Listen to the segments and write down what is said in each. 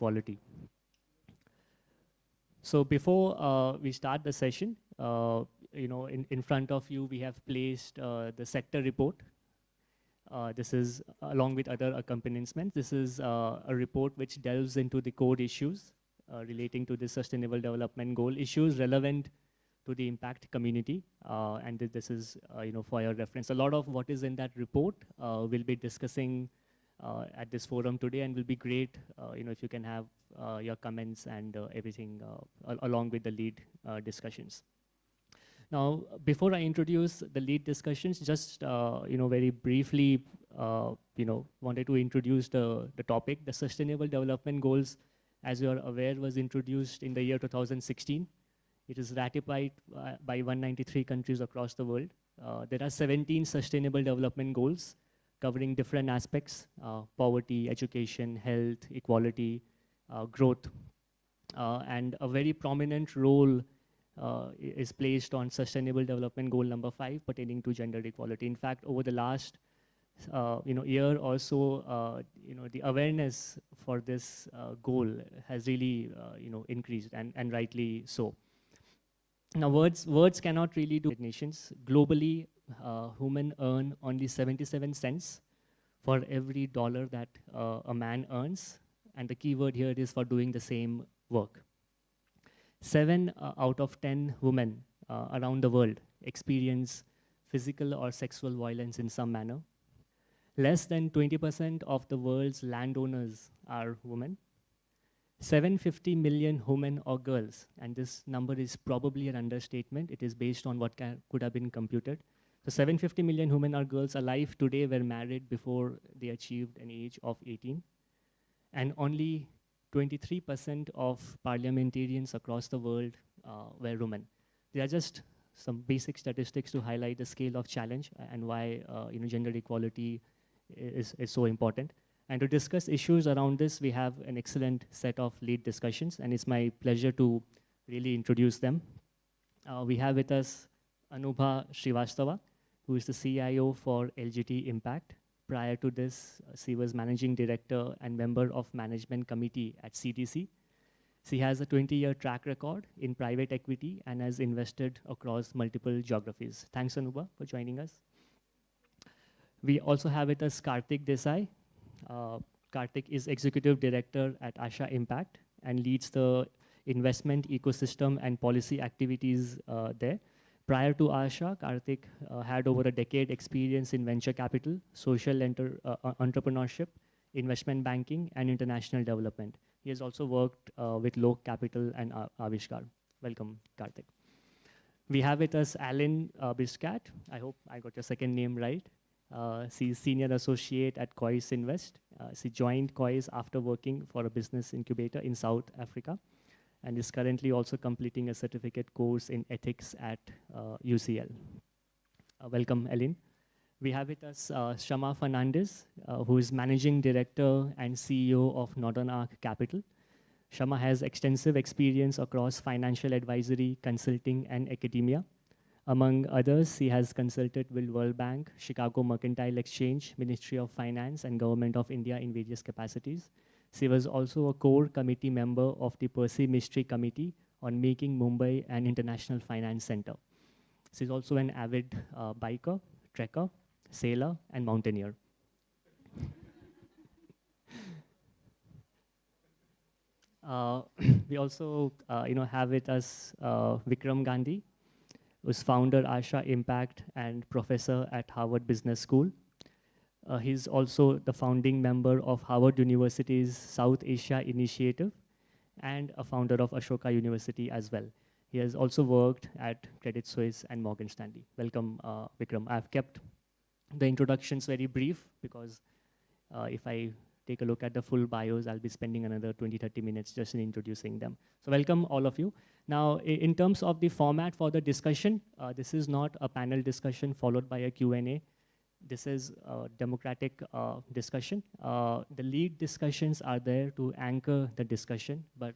equality. So before we start the session, in front of you, we have placed the sector report. This is, along with other accompaniments, this is a report which delves into the core issues relating to the Sustainable Development Goal issues relevant to the impact community, and this is for your reference. A lot of what is in that report we'll be discussing at this forum today, and will be great if you can have your comments and everything along with the lead discussions. Now, before I introduce the lead discussions, just very briefly, wanted to introduce the topic. The Sustainable Development Goals, as you are aware, was introduced in the year 2016. It is ratified by 193 countries across the world. There are 17 Sustainable Development Goals covering different aspects: poverty, education, health, equality, growth, and a very prominent role is placed on Sustainable Development Goal number 5 pertaining to gender equality. In fact, over the last year or so, the awareness for this goal has really increased, and rightly so. Now, words cannot really do nations. Globally, women earn only 77 cents for every dollar that a man earns, and the key word here is for doing the same work. 7 out of 10 women around the world experience physical or sexual violence in some manner. Less than 20% of the world's landowners are women. 750 million women or girls, and this number is probably an understatement. It is based on what could have been computed. So 750 million women or girls alive today were married before they achieved an age of 18. And only 23% of parliamentarians across the world were women. They are just some basic statistics to highlight the scale of challenge and why gender equality is so important. And to discuss issues around this, we have an excellent set of lead discussions, and it's my pleasure to really introduce them. We have with us Anubha Srivastava, who is the CIO for LGT Impact. Prior to this, she was Managing Director and member of Management Committee at CDC. She has a 20-year track record in private equity and has invested across multiple geographies. Thanks, Anubha, for joining us. We also have with us Karthik Desai. Karthik is Executive Director at Asha Impact and leads the investment ecosystem and policy activities there. Prior to Asha, Karthik had over a decade experience in venture capital, social entrepreneurship, investment banking, and international development. He has also worked with Lok Capital and Avishkar. Welcome, Karthik. We have with us Alan Biscat. I hope I got your second name right. She's Senior Associate at Cois Invest. She joined Cois after working for a business incubator in South Africa, and is currently also completing a certificate course in ethics at UCL. Welcome, Ellen. We have with us Shama Fernandez, who is Managing Director and CEO of Northern Arc Capital. Shama has extensive experience across financial advisory, consulting, and academia. Among others, he has consulted with World Bank, Chicago Mercantile Exchange, Ministry of Finance, and Government of India in various capacities. She was also a core committee member of the Percy Mystery Committee on making Mumbai an international finance center. She's also an avid biker, trekker, sailor, and mountaineer. We also have with us Vikram Gandhi, who's founder Asha Impact and professor at Harvard Business School. He's also the founding member of Harvard University's South Asia Initiative and a founder of Ashoka University as well. He has also worked at Credit Suisse and Morgan Stanley. Welcome, Vikram. I've kept the introductions very brief because if I take a look at the full bios, I'll be spending another 20-30 minutes just in introducing them. So welcome, all of you. Now, in terms of the format for the discussion, this is not a panel discussion followed by a Q&A. This is a democratic discussion. The lead discussions are there to anchor the discussion, but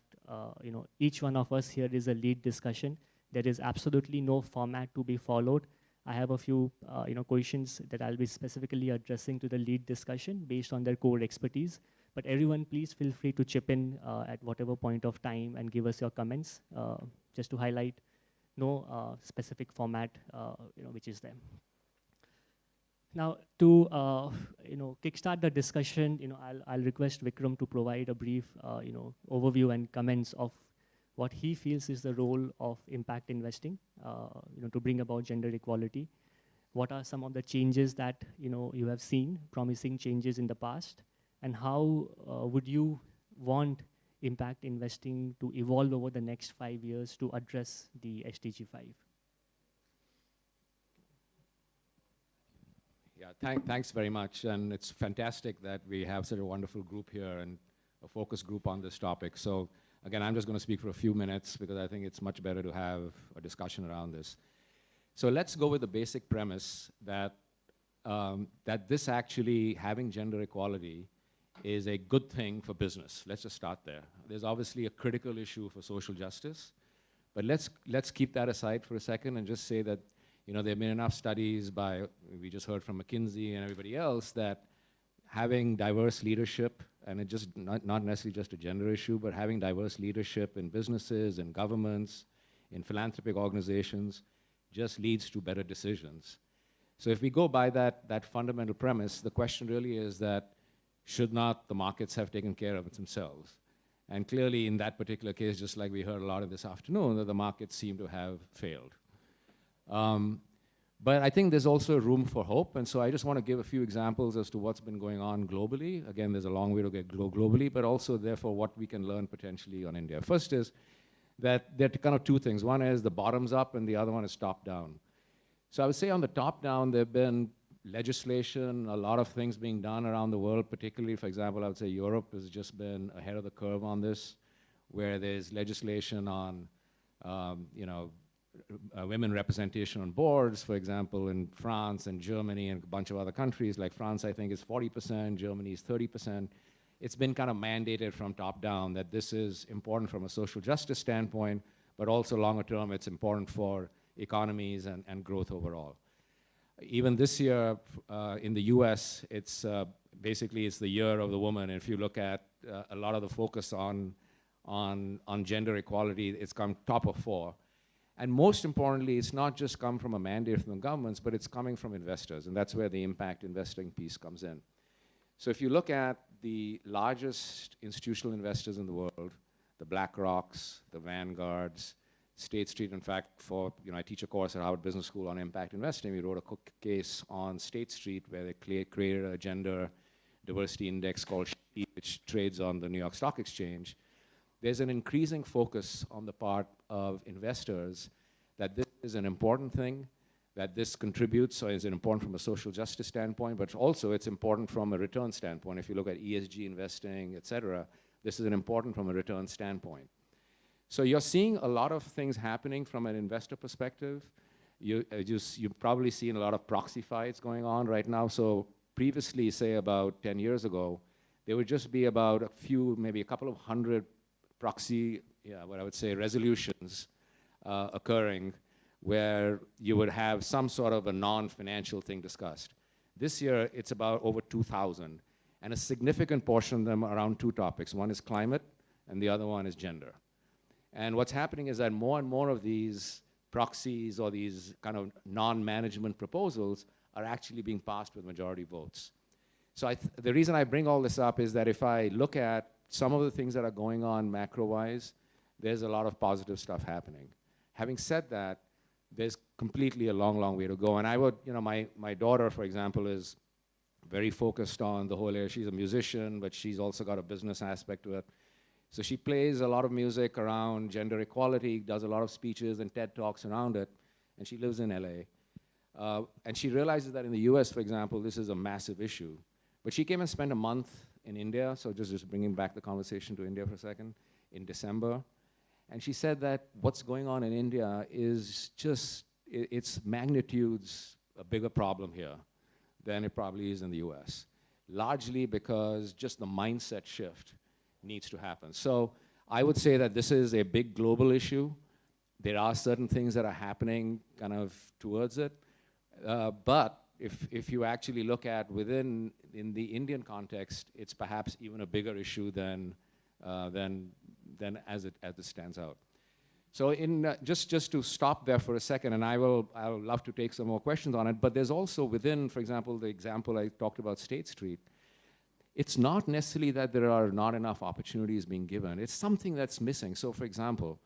each one of us here is a lead discussion. There is absolutely no format to be followed. I have a few questions that I'll be specifically addressing to the lead discussion based on their core expertise. But everyone, please feel free to chip in at whatever point of time and give us your comments, just to highlight no specific format which is there. Now, to kickstart the discussion, I'll request Vikram to provide a brief overview and comments of what he feels is the role of impact investing, to bring about gender equality. What are some of the changes that you have seen, promising changes in the past, and how would you want impact investing to evolve over the next 5 years to address the SDG5? Yeah, thanks very much. And it's fantastic that we have such a wonderful group here and a focus group on this topic. So again, I'm just going to speak for a few minutes because I think it's much better to have a discussion around this. So let's go with the basic premise that, that this actually, having gender equality, is a good thing for business. Let's just start there. There's obviously a critical issue for social justice, but let's keep that aside for a second and just say that there have been enough studies by, we just heard from McKinsey and everybody else, that having diverse leadership, and it just not necessarily just a gender issue, but having diverse leadership in businesses, in governments, in philanthropic organizations, just leads to better decisions. So if we go by that fundamental premise, the question really is that should not the markets have taken care of it themselves? And clearly in that particular case, just like we heard a lot of this afternoon, that the markets seem to have failed. But I think there's also room for hope, and so I just want to give a few examples as to what's been going on globally. Again, there's a long way to go globally, but also therefore what we can learn potentially on India. First is that there are kind of two things. One is the bottoms up and the other one is top down. So I would say on the top down, there have been legislation, a lot of things being done around the world, particularly, for example, I would say Europe has just been ahead of the curve on this, where there's legislation on, women representation on boards, for example, in France and Germany and a bunch of other countries. Like France, I think, is 40%, Germany is 30%. It's been kind of mandated from top down that this is important from a social justice standpoint, but also longer term, it's important for economies and growth overall. Even this year in the US, it's basically it's the year of the woman. And if you look at a lot of the focus on gender equality, it's come top of 4. And most importantly, it's not just come from a mandate from the governments, but it's coming from investors. And that's where the impact investing piece comes in. So if you look at the largest institutional investors in the world, the BlackRocks, the Vanguards, State Street, in fact, I teach a course at Harvard Business School on impact investing. We wrote a case on State Street where they created a gender diversity index called SHE, which trades on the New York Stock Exchange. There's an increasing focus on the part of investors that this is an important thing, that this contributes, so is important from a social justice standpoint, but also it's important from a return standpoint. If you look at ESG investing, et cetera, this is important from a return standpoint. So you're seeing a lot of things happening from an investor perspective. You've probably seen a lot of proxy fights going on right now. So previously, say about 10 years ago, there would just be about a few, maybe a couple of hundred proxy, what I would say, resolutions occurring where you would have some sort of a non-financial thing discussed. This year, it's about over 2,000, and a significant portion of them are around 2 topics. One is climate, and the other one is gender. And what's happening is that more and more of these proxies or these kind of non-management proposals are actually being passed with majority votes. So the reason I bring all this up is that if I look at some of the things that are going on macro-wise, there's a lot of positive stuff happening. Having said that, there's completely a long, long way to go. And I would, my daughter, for example, is very focused on the whole area. She's a musician, but she's also got a business aspect to it. So she plays a lot of music around gender equality, does a lot of speeches and TED Talks around it, and she lives in LA. And she realizes that in the US, for example, this is a massive issue. But she came and spent a month in India, so just bringing back the conversation to India for a second, in December. And she said that what's going on in India is just, its magnitude's a bigger problem here than it probably is in the US. Largely because just the mindset shift needs to happen. So I would say that this is a big global issue. There are certain things that are happening kind of towards it. But if you actually look at in the Indian context, it's perhaps even a bigger issue than as it stands out. So just to stop there for a second, and I'll love to take some more questions on it, but there's also within, for example, the example I talked about State Street, it's not necessarily that there are not enough opportunities being given. It's something that's missing. So for example,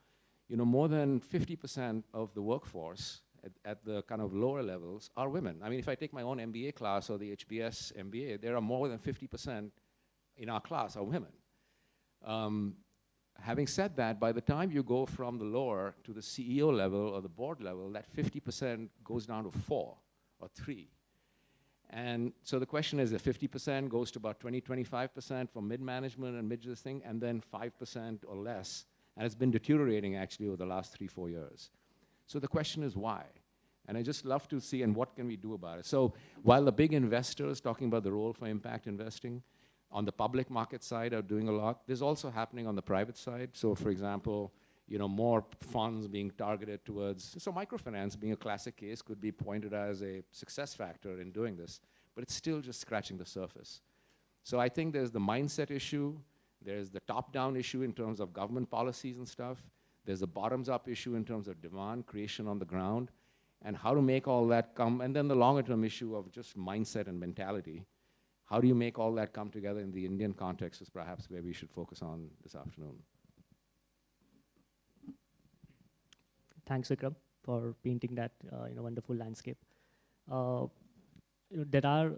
more than 50% of the workforce at the kind of lower levels are women. I mean, if I take my own MBA class or the HBS MBA, there are more than 50% in our class are women. Having said that, by the time you go from the lower to the CEO level or the board level, that 50% goes down to 4 or 3. And so the question is, the 50% goes to about 20-25% for mid-management and mid this thing, and then 5% or less. And it's been deteriorating actually over the last 3-4 years. So the question is why? And I just love to see, and what can we do about it? So while the big investors talking about the role for impact investing, on the public market side are doing a lot, there's also happening on the private side. So for example, more funds being targeted towards, so microfinance being a classic case could be pointed as a success factor in doing this, but it's still just scratching the surface. So I think there's the mindset issue, there's the top-down issue in terms of government policies and stuff, there's a bottoms-up issue in terms of demand creation on the ground, and how to make all that come, and then the longer-term issue of just mindset and mentality. How do you make all that come together in the Indian context is perhaps where we should focus on this afternoon. Thanks, Vikram, for painting that wonderful landscape. There are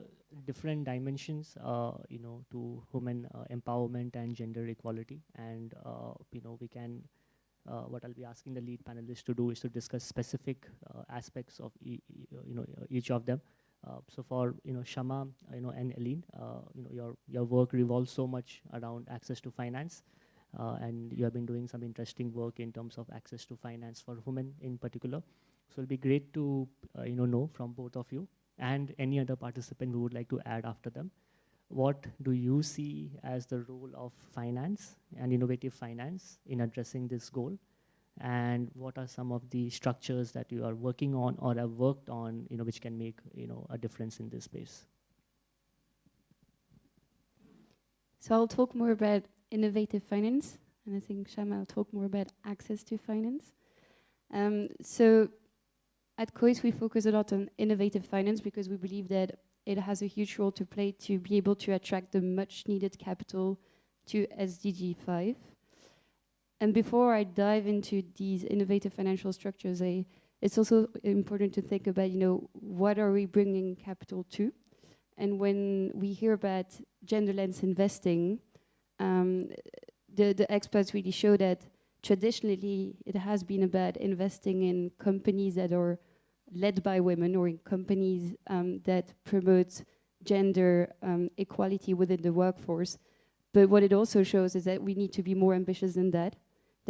different dimensions, to women empowerment and gender equality, and we can. What I'll be asking the lead panelists to do is to discuss specific aspects of each of them. So for Shama, and Aline, your work revolves so much around access to finance. And you have been doing some interesting work in terms of access to finance for women in particular. So it'll be great to know from both of you and any other participant who would like to add after them. What do you see as the role of finance and innovative finance in addressing this goal? And what are some of the structures that you are working on or have worked on, which can make a difference in this space? So I'll talk more about innovative finance, and I think Shama will talk more about access to finance. So at COIS, we focus a lot on innovative finance because we believe that it has a huge role to play to be able to attract the much needed capital to SDG5. And before I dive into these innovative financial structures, it's also important to think about, what are we bringing capital to? And when we hear about gender-lens investing, the experts really show that traditionally it has been about investing in companies that are led by women or in companies that promote gender equality within the workforce. But what it also shows is that we need to be more ambitious than that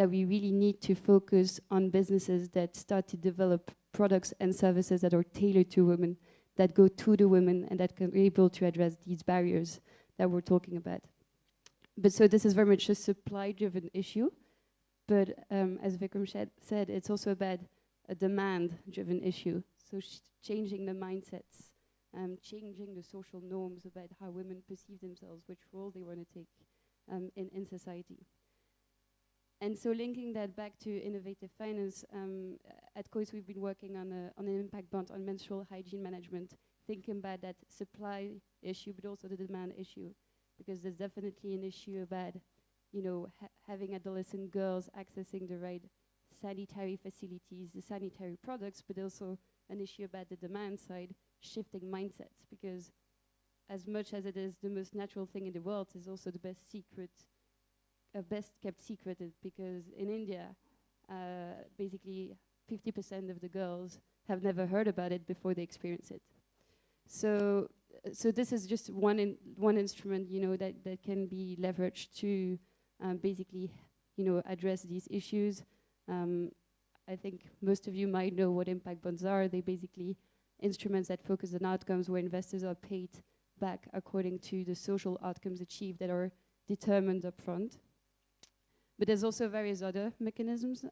we really need to focus on businesses that start to develop products and services that are tailored to women, that go to the women, and that can be able to address these barriers that we're talking about. But so this is very much a supply-driven issue, but as Vikram said, it's also about a demand-driven issue. So changing the mindsets, changing the social norms about how women perceive themselves, which role they want to take in society. And so linking that back to innovative finance, at COIS we've been working on an impact bond on menstrual hygiene management, thinking about that supply issue, but also the demand issue, because there's definitely an issue about, having adolescent girls accessing the right sanitary facilities, the sanitary products, but also an issue about the demand side, shifting mindsets, because as much as it is the most natural thing in the world, it's also the best kept secret, because in India, basically 50% of the girls have never heard about it before they experience it. So this is just one instrument, that can be leveraged to basically, address these issues. I think most of you might know what impact bonds are. They're basically instruments that focus on outcomes where investors are paid back according to the social outcomes achieved that are determined upfront. But there's also various other mechanisms.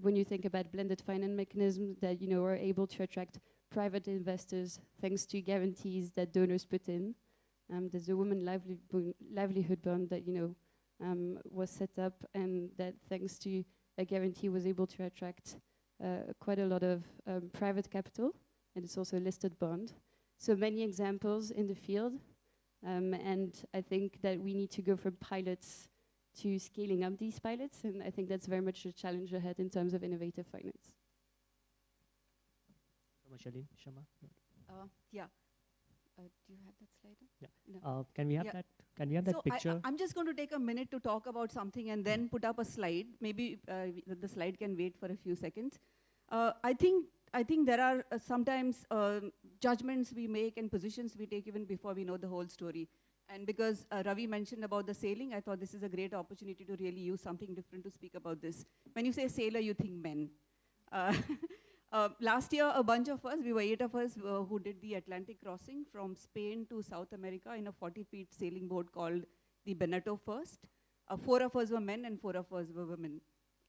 When you think about blended finance mechanisms that are able to attract private investors thanks to guarantees that donors put in. There's a women livelihood bond that was set up, and that thanks to a guarantee was able to attract quite a lot of private capital, and it's also a listed bond. So many examples in the field, and I think that we need to go from pilots to scaling up these pilots, and I think that's very much a challenge ahead in terms of innovative finance. Shama? Yeah. Do you have that slide? Yeah. No. Can we have that? Can we have that picture? I'm just going to take a minute to talk about something and then put up a slide. Maybe the slide can wait for a few seconds. I think there are sometimes judgments we make and positions we take even before we know the whole story. And because Ravi mentioned about the sailing, I thought this is a great opportunity to really use something different to speak about this. When you say sailor, you think men. Last year, a bunch of us, we were 8 of us who did the Atlantic crossing from Spain to South America in a 40-feet sailing boat called the Beneto First. 4 of us were men and 4 of us were women.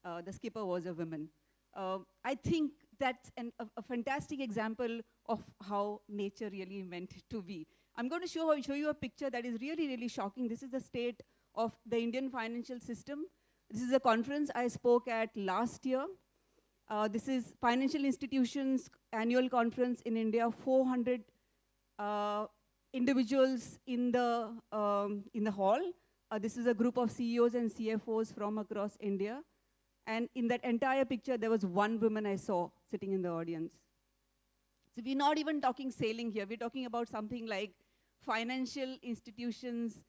The skipper was a woman. I think that's a fantastic example of how nature really meant to be. I'm going to show you a picture that is really, really shocking. This is the state of the Indian financial system. This is a conference I spoke at last year. This is Financial Institutions Annual Conference in India, 400 individuals in the hall. This is a group of CEOs and CFOs from across India. And in that entire picture, there was one woman I saw sitting in the audience. So we're not even talking sailing here. We're talking about something like financial institutions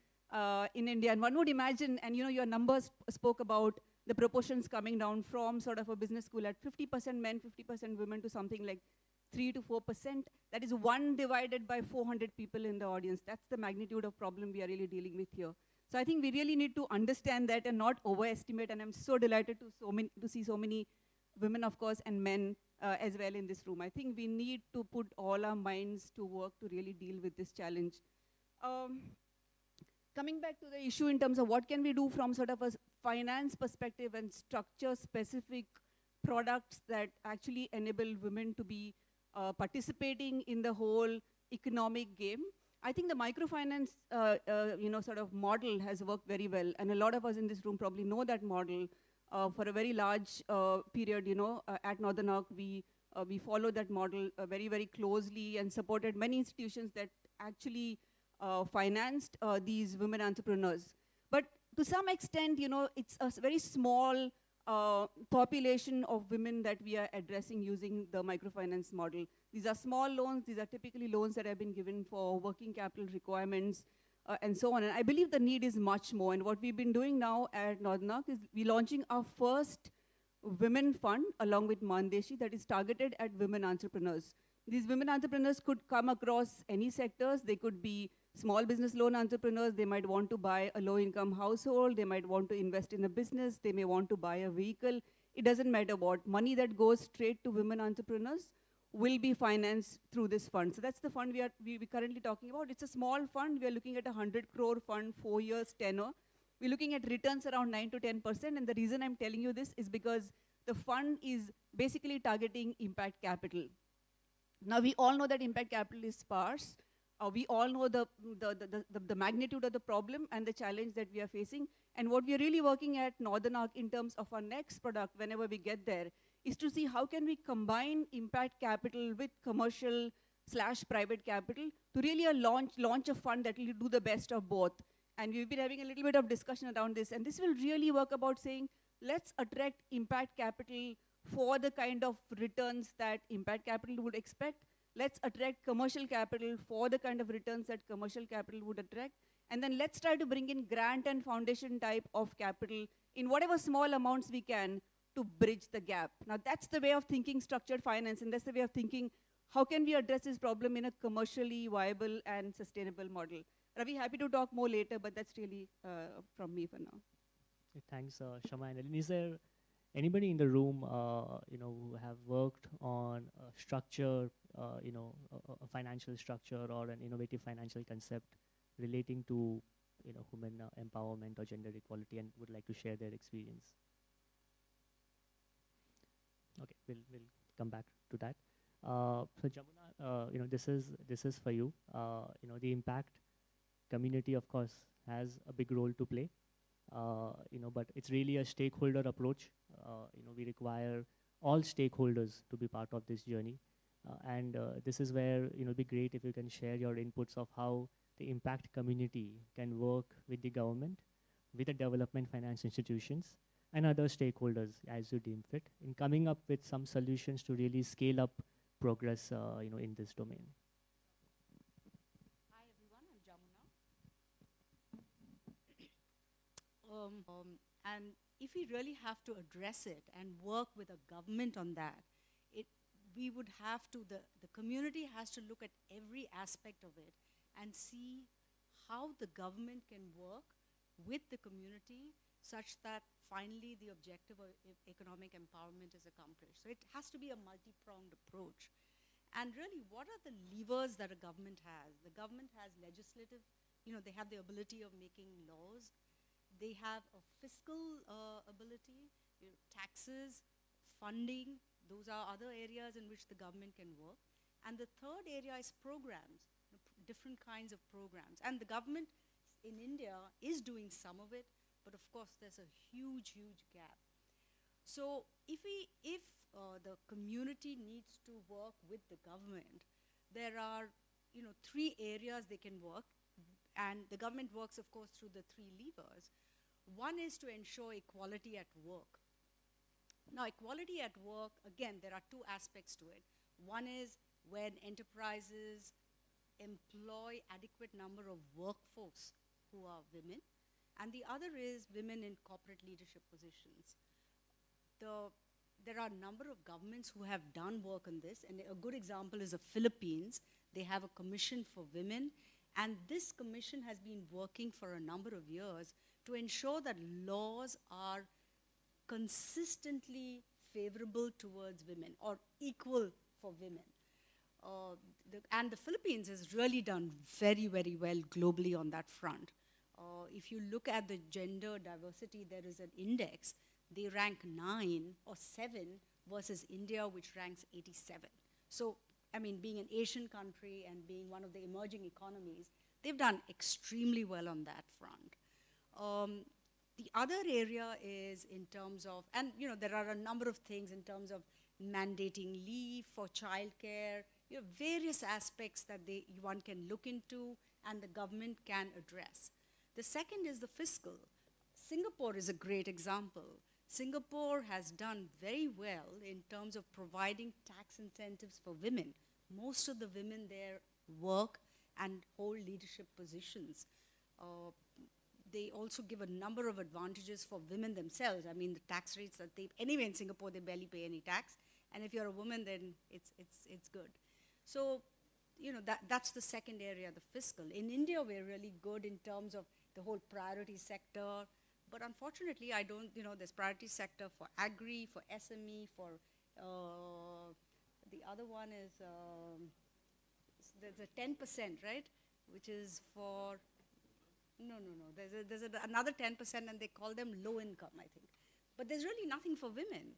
in India. And one would imagine, and your numbers spoke about the proportions coming down from sort of a business school at 50% men, 50% women to something like 3 to 4%. That is 1 divided by 400 people in the audience. That's the magnitude of problem we are really dealing with here. So I think we really need to understand that and not overestimate. And I'm so delighted to see so many women, of course, and men as well in this room. I think we need to put all our minds to work to really deal with this challenge. Coming back to the issue in terms of what can we do from sort of a finance perspective and structure-specific products that actually enable women to be participating in the whole economic game. I think the microfinance sort of model has worked very well, and a lot of us in this room probably know that model. For a very large period, at Northern Arc, we followed that model very, very closely and supported many institutions that actually financed these women entrepreneurs. But to some extent, it's a very small population of women that we are addressing using the microfinance model. These are small loans. These are typically loans that have been given for working capital requirements and so on. And I believe the need is much more. And what we've been doing now at Northern Arc is we're launching our first women fund along with Mandeshi that is targeted at women entrepreneurs. These women entrepreneurs could come across any sectors. They could be small business loan entrepreneurs. They might want to buy a low-income household. They might want to invest in a business. They may want to buy a vehicle. It doesn't matter what. Money that goes straight to women entrepreneurs will be financed through this fund. So that's the fund we're currently talking about. It's a small fund. We are looking at a 100 crore fund, 4 years tenor. We're looking at returns around 9 to 10%. And the reason I'm telling you this is because the fund is basically targeting impact capital. Now, we all know that impact capital is sparse. We all know the magnitude of the problem and the challenge that we are facing. And what we are really working at Northern Arc in terms of our next product, whenever we get there, is to see how can we combine impact capital with commercial/private capital to really launch a fund that will do the best of both. And we've been having a little bit of discussion around this. And this will really work about saying, let's attract impact capital for the kind of returns that impact capital would expect. Let's attract commercial capital for the kind of returns that commercial capital would attract. And then let's try to bring in grant and foundation type of capital in whatever small amounts we can to bridge the gap. Now, that's the way of thinking structured finance, and that's the way of thinking how can we address this problem in a commercially viable and sustainable model. Ravi, happy to talk more later, but that's really from me for now. Thanks, Shama and Ellen. Is there anybody in the room, who have worked on a structure, a financial structure or an innovative financial concept relating to, women empowerment or gender equality and would like to share their experience? Okay, we'll come back to that. So Jamuna, this is for you. The impact community, of course, has a big role to play. But it's really a stakeholder approach. We require all stakeholders to be part of this journey. And this is where, it'd be great if you can share your inputs of how the impact community can work with the government, with the development finance institutions, and other stakeholders as you deem fit in coming up with some solutions to really scale up progress, in this domain. Hi everyone, I'm Jamuna. And if we really have to address it and work with a government on that, we would have to, the community has to look at every aspect of it and see how the government can work with the community such that finally the objective of economic empowerment is accomplished. So it has to be a multi-pronged approach. And really, what are the levers that a government has? The government has legislative, they have the ability of making laws. They have a fiscal ability, taxes, funding. Those are other areas in which the government can work. And the third area is programs, different kinds of programs. And the government in India is doing some of it, but of course there's a huge, huge gap. So if the community needs to work with the government, there are three areas they can work, and the government works, of course, through the three levers. One is to ensure equality at work. Now, equality at work, again, there are two aspects to it. One is when enterprises employ adequate number of workforce who are women, and the other is women in corporate leadership positions. There are a number of governments who have done work on this, and a good example is the Philippines. They have a commission for women, and this commission has been working for a number of years to ensure that laws are consistently favorable towards women or equal for women. And the Philippines has really done very, very well globally on that front. If you look at the gender diversity, there is an index. They rank 9 or 7 versus India, which ranks 87. So, I mean, being an Asian country and being one of the emerging economies, they've done extremely well on that front. The other area is in terms of, and there are a number of things in terms of mandating leave for childcare, various aspects that one can look into and the government can address. The second is the fiscal. Singapore is a great example. Singapore has done very well in terms of providing tax incentives for women. Most of the women there work and hold leadership positions. They also give a number of advantages for women themselves. I mean, the tax rates that anyway in Singapore, they barely pay any tax. And if you're a woman, then it's good. So, that's the second area, the fiscal. In India, we're really good in terms of the whole priority sector. But unfortunately, there's priority sector for agri, for SME, for the other one is, there's a 10%, right? Which is for, no. There's another 10% and they call them low income, I think. But there's really nothing for women.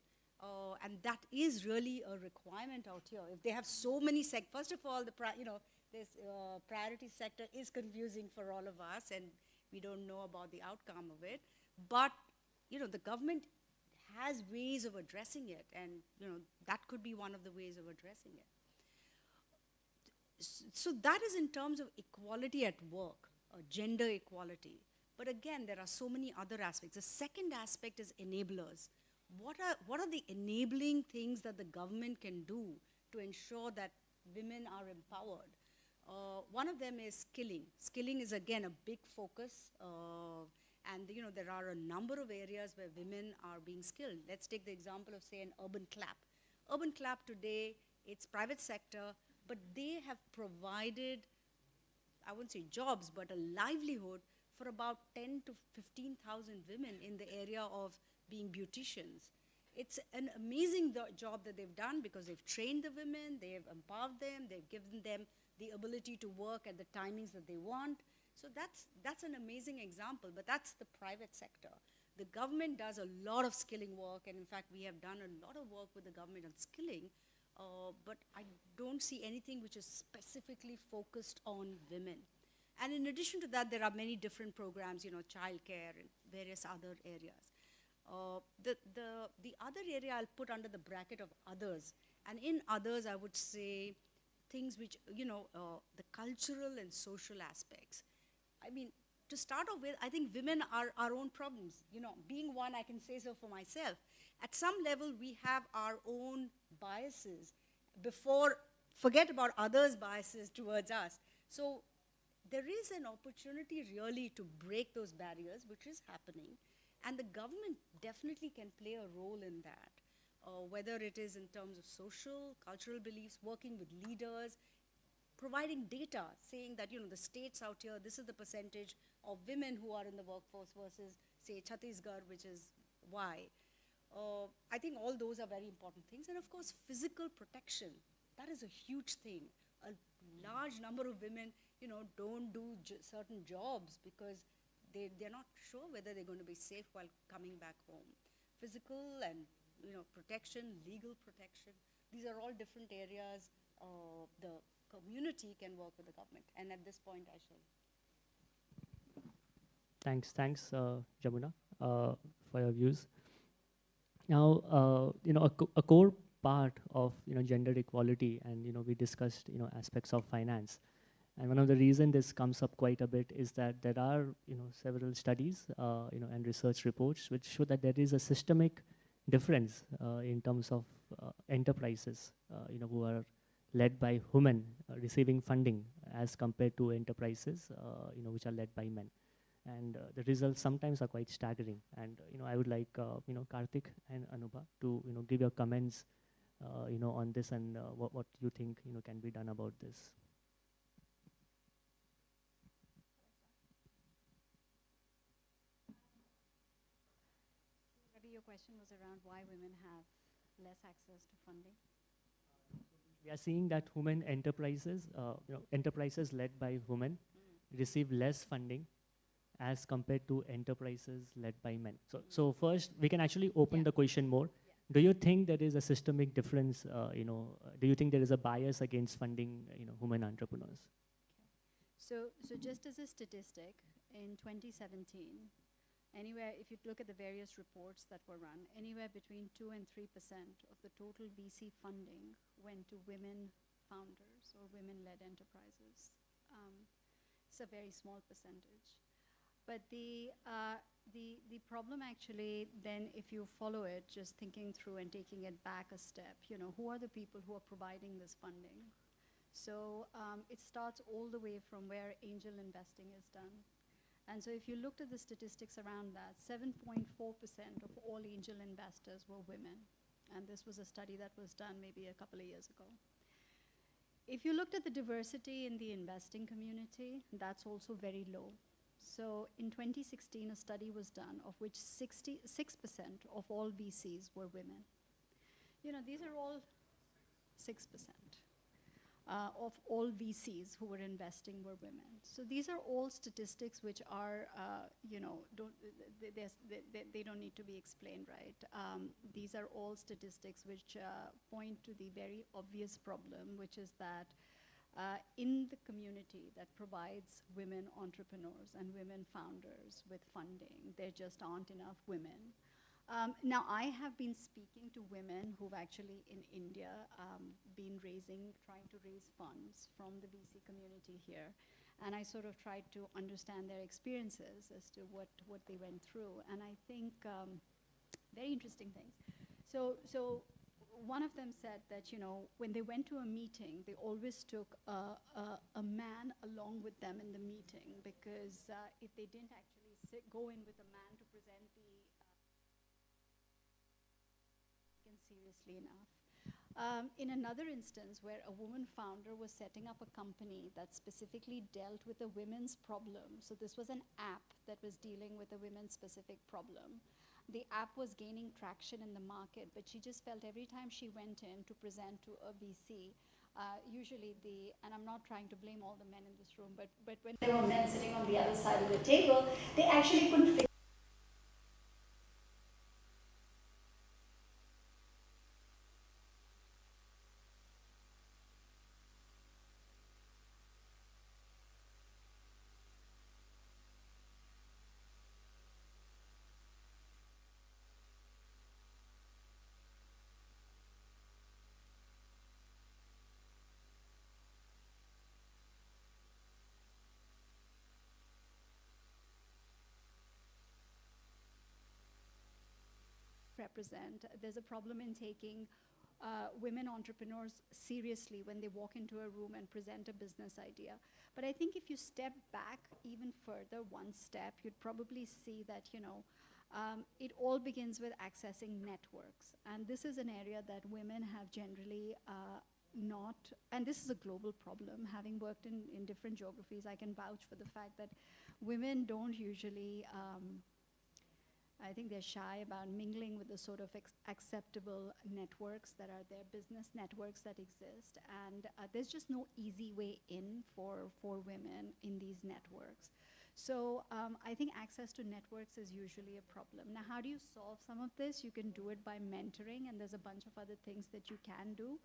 And that is really a requirement out here. If they have so many first of all, this priority sector is confusing for all of us, and we don't know about the outcome of it. But the government has ways of addressing it, and that could be one of the ways of addressing it. So that is in terms of equality at work, gender equality. But again, there are so many other aspects. The second aspect is enablers. What are the enabling things that the government can do to ensure that women are empowered? One of them is skilling. Skilling is, again, a big focus. And there are a number of areas where women are being skilled. Let's take the example of, say, an urban clap. Urban clap today, it's private sector, but they have provided, I wouldn't say jobs, but a livelihood for about 10 to 15,000 women in the area of being beauticians. It's an amazing job that they've done because they've trained the women, they've empowered them, they've given them the ability to work at the timings that they want. So that's an amazing example, but that's the private sector. The government does a lot of skilling work, and in fact, we have done a lot of work with the government on skilling, but I don't see anything which is specifically focused on women. And in addition to that, there are many different programs, childcare and various other areas. The other area I'll put under the bracket of others. And in others, I would say things which, the cultural and social aspects. I mean, to start off with, I think women are our own problems. Being one, I can say so for myself. At some level, we have our own biases forget about others' biases towards us. So there is an opportunity really to break those barriers, which is happening. And the government definitely can play a role in that, whether it is in terms of social, cultural beliefs, working with leaders, providing data, saying that, the states out here, this is the percentage of women who are in the workforce versus, say, Chhattisgarh, which is Y. I think all those are very important things. And of course, physical protection, that is a huge thing. A large number of women, don't do certain jobs because they're not sure whether they're going to be safe while coming back home. Physical and, protection, legal protection, these are all different areas the community can work with the government. And at this point, I shall. Thanks, Jamuna, for your views. Now, a core part of gender equality, and we discussed aspects of finance, and one of the reasons this comes up quite a bit is that there are several studies and research reports which show that there is a systemic difference in terms of enterprises who are led by women receiving funding as compared to enterprises which are led by men. And the results sometimes are quite staggering. And I would like Karthik and Anubha to give your comments on this and what you think can be done about this. Ravi, your question was around why women have less access to funding. We are seeing that women enterprises, enterprises led by women receive less funding as compared to enterprises led by men. So first, we can actually open the question more. Do you think there is a systemic difference, do you think there is a bias against funding, women entrepreneurs? So just as a statistic, in 2017, if you look at the various reports that were run, anywhere between 2 and 3% of the total VC funding went to women founders or women-led enterprises. It's a very small percentage. But the problem actually then, if you follow it, just thinking through and taking it back a step, who are the people who are providing this funding? So it starts all the way from where angel investing is done. And so if you looked at the statistics around that, 7.4% of all angel investors were women. And this was a study that was done maybe a couple of years ago. If you looked at the diversity in the investing community, that's also very low. So in 2016, a study was done of which 66% of all VCs were women. These are all 6% of all VCs who were investing were women. So these are all statistics which are, they don't need to be explained, right? These are all statistics which point to the very obvious problem, which is that in the community that provides women entrepreneurs and women founders with funding, there just aren't enough women. Now, I have been speaking to women who've actually in India been trying to raise funds from the VC community here. And I sort of tried to understand their experiences as to what they went through. And I think very interesting things. So one of them said that, when they went to a meeting, they always took a man along with them in the meeting, because if they didn't actually go in with a man to present the seriously enough. In another instance where a woman founder was setting up a company that specifically dealt with a women's problem, so this was an app that was dealing with a women's specific problem. The app was gaining traction in the market, but she just felt every time she went in to present to a VC, usually and I'm not trying to blame all the men in this room, but when there were men sitting on the other side of the table, they actually couldn't figure misrepresent. There's a problem in taking women entrepreneurs seriously when they walk into a room and present a business idea. But I think if you step back even further, one step, you'd probably see that, it all begins with accessing networks. And this is an area that women have generally not, and this is a global problem. Having worked in different geographies, I can vouch for the fact that women don't usually, I think they're shy about mingling with the sort of acceptable networks that are there, business networks that exist. And there's just no easy way in for women in these networks. So I think access to networks is usually a problem. Now, how do you solve some of this? You can do it by mentoring, and there's a bunch of other things that you can do.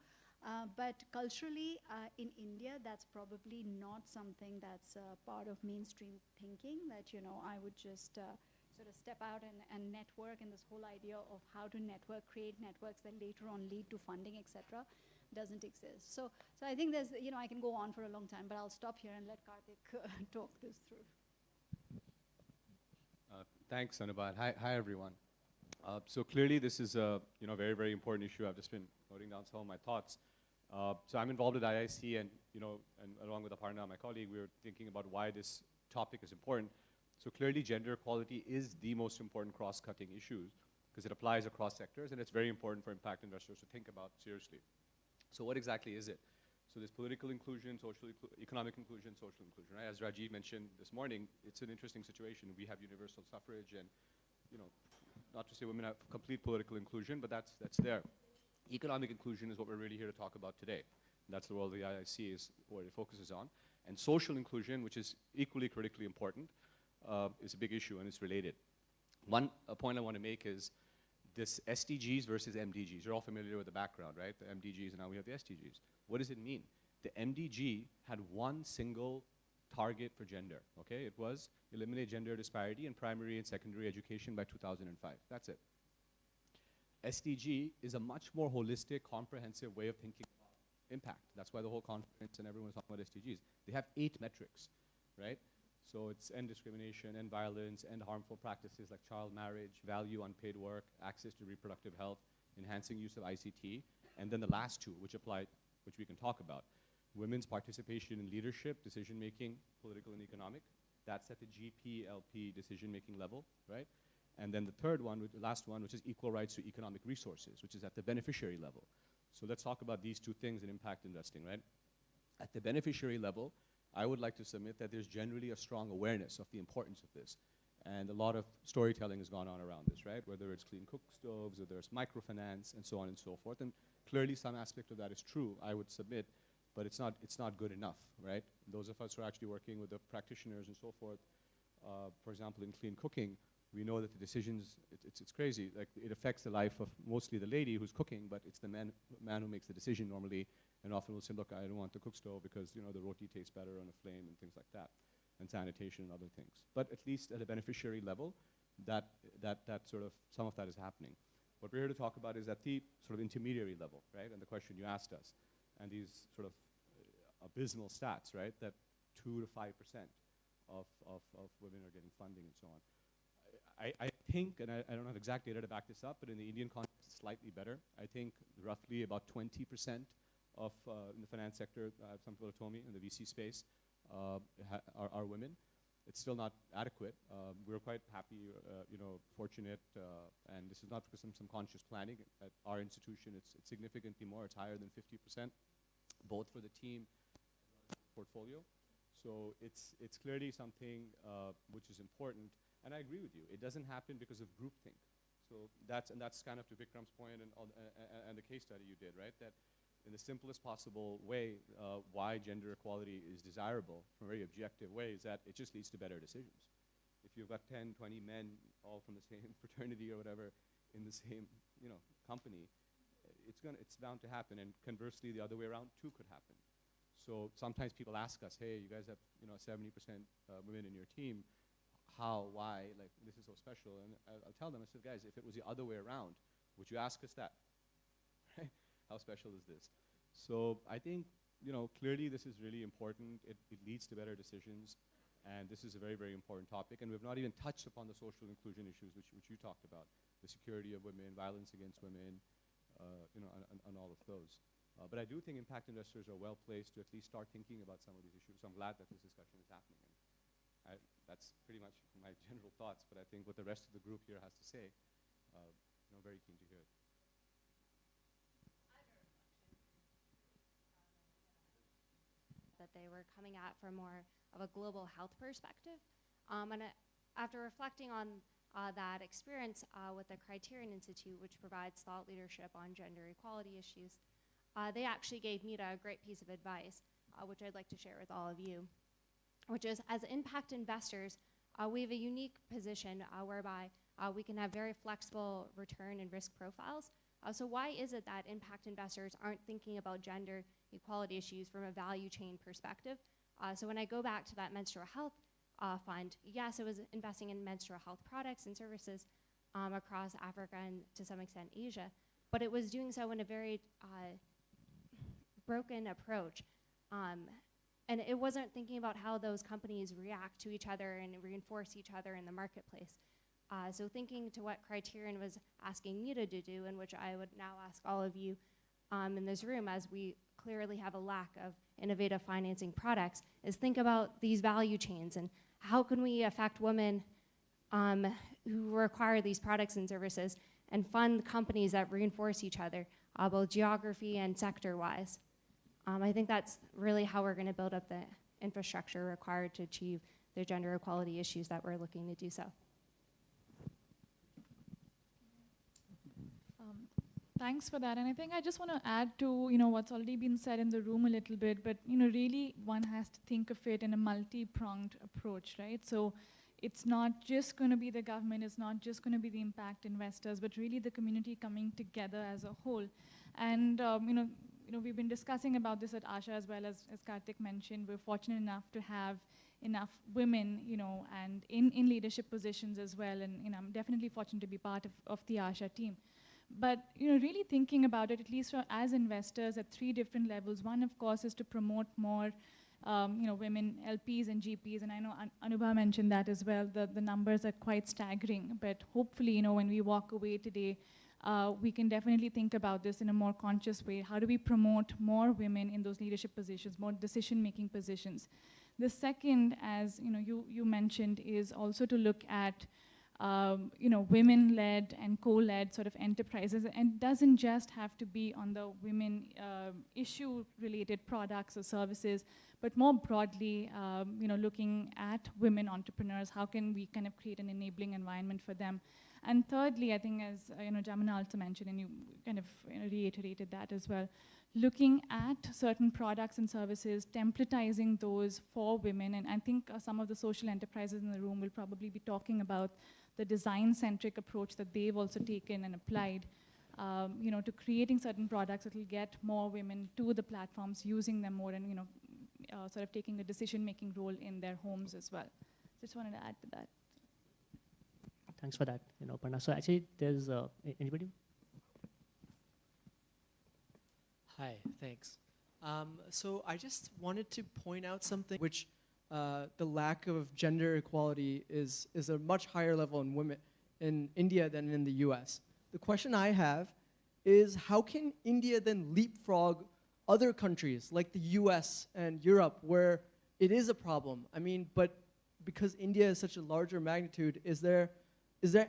But culturally, in India, that's probably not something that's part of mainstream thinking, that, I would just sort of step out and network, and this whole idea of how to network, create networks that later on lead to funding, etc., doesn't exist. So I think there's, I can go on for a long time, but I'll stop here and let Karthik talk this through. Thanks, Anubhav. Hi, everyone. So clearly, this is a very, very important issue. I've just been noting down some of my thoughts. So I'm involved with IIC, and and along with Aparna, my colleague, we were thinking about why this topic is important. So clearly, gender equality is the most important cross-cutting issue because it applies across sectors, and it's very important for impact investors to think about seriously. So what exactly is it? So there's political inclusion, economic inclusion, social inclusion, right? As Rajiv mentioned this morning, it's an interesting situation. We have universal suffrage, and not to say women have complete political inclusion, but that's there. Economic inclusion is what we're really here to talk about today. And that's the role of the IIC is what it focuses on. And social inclusion, which is equally critically important, is a big issue, and it's related. One point I want to make is this SDGs versus MDGs. You're all familiar with the background, right? The MDGs, and now we have the SDGs. What does it mean? The MDG had one single target for gender, okay? It was eliminate gender disparity in primary and secondary education by 2005. That's it. SDG is a much more holistic, comprehensive way of thinking about impact. That's why the whole conference and everyone's talking about SDGs. They have 8 metrics, right? So it's end discrimination, end violence, end harmful practices like child marriage, value unpaid work, access to reproductive health, enhancing use of ICT, and then the last 2, which we can talk about. Women's participation in leadership, decision-making, political and economic. That's at the GPLP decision-making level, right? And then the third one, the last one, which is equal rights to economic resources, which is at the beneficiary level. So let's talk about these 2 things in impact investing, right? At the beneficiary level, I would like to submit that there's generally a strong awareness of the importance of this. And a lot of storytelling has gone on around this, right? Whether it's clean cook stoves, whether it's microfinance, and so on and so forth. And clearly some aspect of that is true, I would submit, but it's not good enough, right? Those of us who are actually working with the practitioners and so forth, for example, in clean cooking, we know that the decisions, it's crazy. Like, it affects the life of mostly the lady who's cooking, but it's the man who makes the decision normally, and often will say, look, I don't want the cook stove because the roti tastes better on a flame and things like that, and sanitation and other things. But at least at a beneficiary level, that sort of, some of that is happening. What we're here to talk about is at the sort of intermediary level, right? And the question you asked us, and these sort of abysmal stats, right? That 2 to 5% of women are getting funding and so on. I think, and I don't have exact data to back this up, but in the Indian context, it's slightly better. I think roughly about 20% of in the finance sector, some people have told me, in the VC space, are women. It's still not adequate. We're quite happy, fortunate, and this is not because of some conscious planning. At our institution, it's significantly more. It's higher than 50%, both for the team and the portfolio. So it's clearly something which is important. And I agree with you. It doesn't happen because of groupthink. So that's kind of to Vikram's point and the case study you did, right? That in the simplest possible way, why gender equality is desirable from a very objective way is that it just leads to better decisions. If you've got 10, 20 men all from the same fraternity or whatever in the same company, it's bound to happen. And conversely, the other way around too could happen. So sometimes people ask us, hey, you guys have 70% women in your team. How, why, like, this is so special. And I'll tell them, I said, guys, if it was the other way around, would you ask us that? How special is this? So I think, clearly this is really important. It leads to better decisions. And this is a very, very important topic. And we've not even touched upon the social inclusion issues which you talked about. the security of women, violence against women, on all of those. But I do think impact investors are well placed to at least start thinking about some of these issues. So I'm glad that this discussion is happening. And that's pretty much my general thoughts, but I think what the rest of the group here has to say, very keen to hear it. That they were coming at from more of a global health perspective. After reflecting on that experience with the Criterion Institute, which provides thought leadership on gender equality issues, they actually gave Mita a great piece of advice, which I'd like to share with all of you, which is, as impact investors, we have a unique position whereby we can have very flexible return and risk profiles. So why is it that impact investors aren't thinking about gender equality issues from a value chain perspective? So when I go back to that menstrual health fund, yes, it was investing in menstrual health products and services across Africa and to some extent Asia, but it was doing so in a very broken approach. And it wasn't thinking about how those companies react to each other and reinforce each other in the marketplace. So thinking to what Criterion was asking Mita to do, and which I would now ask all of you in this room, as we clearly have a lack of innovative financing products, is think about these value chains and how can we affect women who require these products and services and fund companies that reinforce each other, both geography and sector-wise. I think that's really how we're going to build up the infrastructure required to achieve the gender equality issues that we're looking to do so. Thanks for that. And I think I just want to add to what's already been said in the room a little bit, but really one has to think of it in a multi-pronged approach, right? So it's not just going to be the government, it's not just going to be the impact investors, but really the community coming together as a whole. And we've been discussing about this at Asha as well, as Karthik mentioned. We're fortunate enough to have enough women, and in leadership positions as well. And I'm definitely fortunate to be part of the Asha team. But really thinking about it, at least as investors, at 3 different levels. One, of course, is to promote more women LPs and GPs, and I know Anubha mentioned that as well. The numbers are quite staggering, but hopefully, when we walk away today, we can definitely think about this in a more conscious way. How do we promote more women in those leadership positions, more decision-making positions? The second, as you mentioned, is also to look at women-led and co-led sort of enterprises, and it doesn't just have to be on the women issue-related products or services, but more broadly, looking at women entrepreneurs. How can we kind of create an enabling environment for them? And thirdly, I think, as Jamina also mentioned, and you kind of reiterated that as well, looking at certain products and services, templatizing those for women. And I think some of the social enterprises in the room will probably be talking about the design-centric approach that they've also taken and applied, to creating certain products that will get more women to the platforms, using them more, and sort of taking a decision-making role in their homes as well. Just wanted to add to that. Thanks for that, Parna. So actually, there's anybody? Hi, thanks. So I just wanted to point out something which the lack of gender equality is a much higher level in women in India than in the US. The question I have is, how can India then leapfrog other countries like the US and Europe where it is a problem? I mean, but because India is such a larger magnitude, is there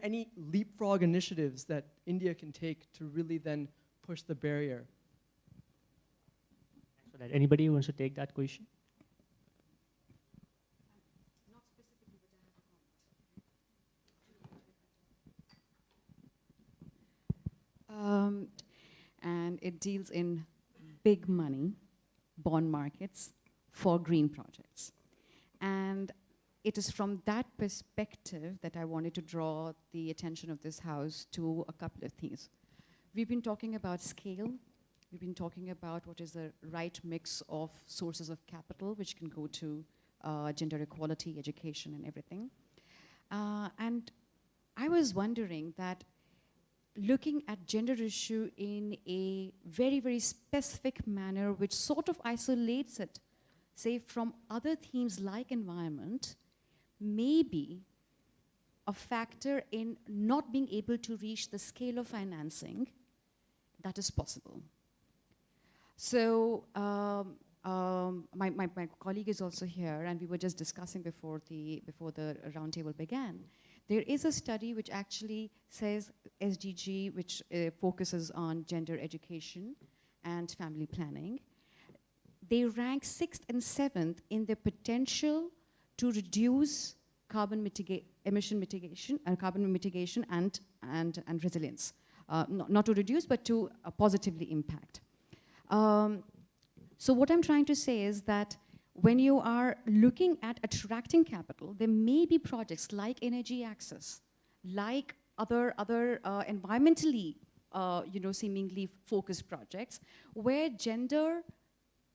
any leapfrog initiatives that India can take to really then push the barrier? Thanks for that. Anybody who wants to take that question? Not specifically, but I have a comment. And it deals in big money, bond markets for green projects. And it is from that perspective that I wanted to draw the attention of this house to a couple of things. We've been talking about scale. We've been talking about what is the right mix of sources of capital which can go to gender equality, education, and everything. And I was wondering that looking at gender issue in a very, very specific manner which sort of isolates it, say, from other themes like environment, maybe a factor in not being able to reach the scale of financing that is possible. So my colleague is also here, and we were just discussing before the roundtable began. There is a study which actually says SDG, which focuses on gender education and family planning. They rank 6th and 7th in the potential to reduce emission mitigation and resilience. Not to reduce, but to positively impact. So what I'm trying to say is that when you are looking at attracting capital, there may be projects like energy access, like other environmentally seemingly focused projects, where gender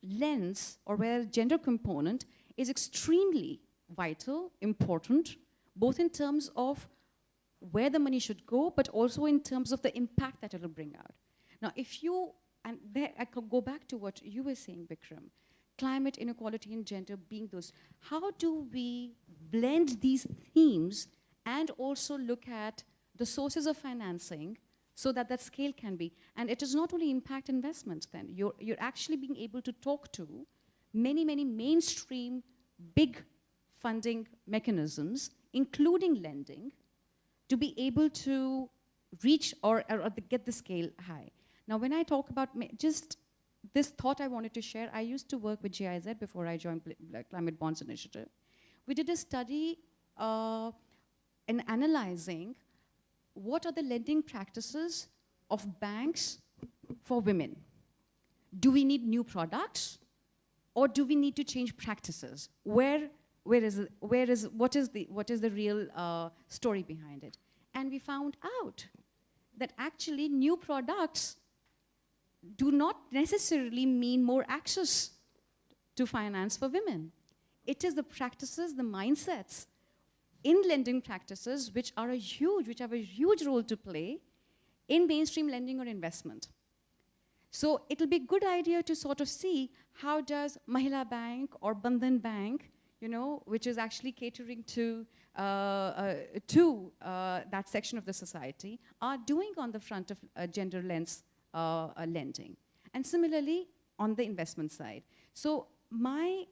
lens or where gender component is extremely vital, important, both in terms of where the money should go, but also in terms of the impact that it will bring out. Now, if you, and there I could go back to what you were saying, Bikram, climate inequality and gender being those, how do we blend these themes and also look at the sources of financing so that that scale can be, and it is not only impact investments then, you're actually being able to talk to many mainstream big funding mechanisms, including lending, to be able to reach or get the scale high. Now, when I talk about just this thought I wanted to share, I used to work with GIZ before I joined Climate Bonds Initiative. We did a study in analyzing what are the lending practices of banks for women. Do we need new products, or do we need to change practices? What is the real story behind it? And we found out that actually new products do not necessarily mean more access to finance for women. It is the practices, the mindsets in lending practices which have a huge role to play in mainstream lending or investment. So it'll be a good idea to sort of see how does Mahila Bank or Bandhan Bank, which is actually catering to that section of the society, are doing on the front of gender lens lending. And similarly, on the investment side. So my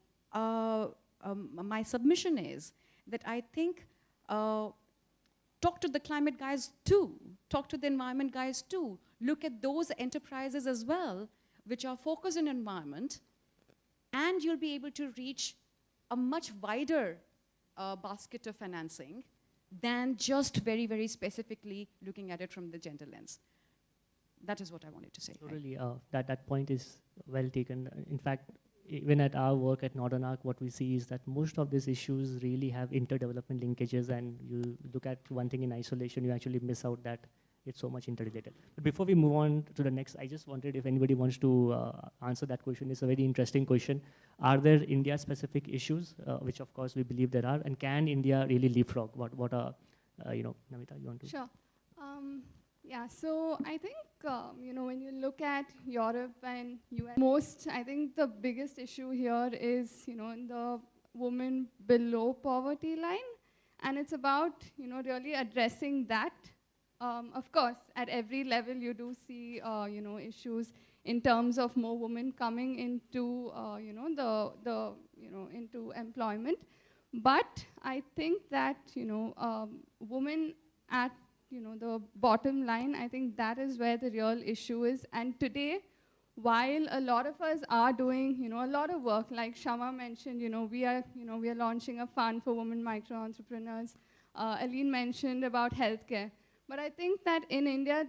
submission is that I think talk to the climate guys too, talk to the environment guys too, look at those enterprises as well, which are focused on environment, and you'll be able to reach a much wider basket of financing than just very specifically looking at it from the gender lens. That is what I wanted to say. Totally, that point is well taken. In fact, even at our work at Northern Arc, what we see is that most of these issues really have interdevelopment linkages, and you look at one thing in isolation, you actually miss out that it's so much interrelated. But before we move on to the next, I just wondered if anybody wants to answer that question. It's a very interesting question. Are there India-specific issues, which of course we believe there are, and can India really leapfrog? What are, Namita, you want to? Sure. Yeah, so I think, when you look at Europe and US, I think the biggest issue here is, in the women below poverty line. And it's about, really addressing that. Of course, at every level, you do see, issues in terms of more women coming into, into employment. But I think that, women at, the bottom line, I think that is where the real issue is. And today, while a lot of us are doing, a lot of work, like Shama mentioned, we are launching a fund for women micro-entrepreneurs. Aline mentioned about healthcare. But I think that in India,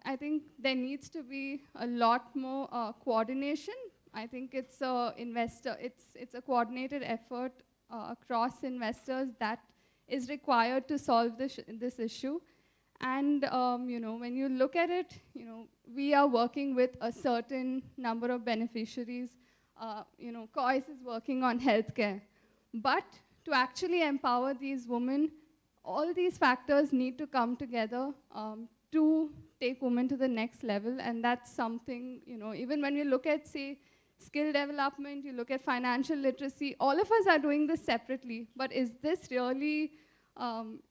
I think there needs to be a lot more coordination. I think it's it's a coordinated effort across investors that is required to solve this issue. And when you look at it, we are working with a certain number of beneficiaries. COIS is working on healthcare. But to actually empower these women, all these factors need to come together to take women to the next level. And that's something, even when you look at, say, skill development, you look at financial literacy, all of us are doing this separately. But is this really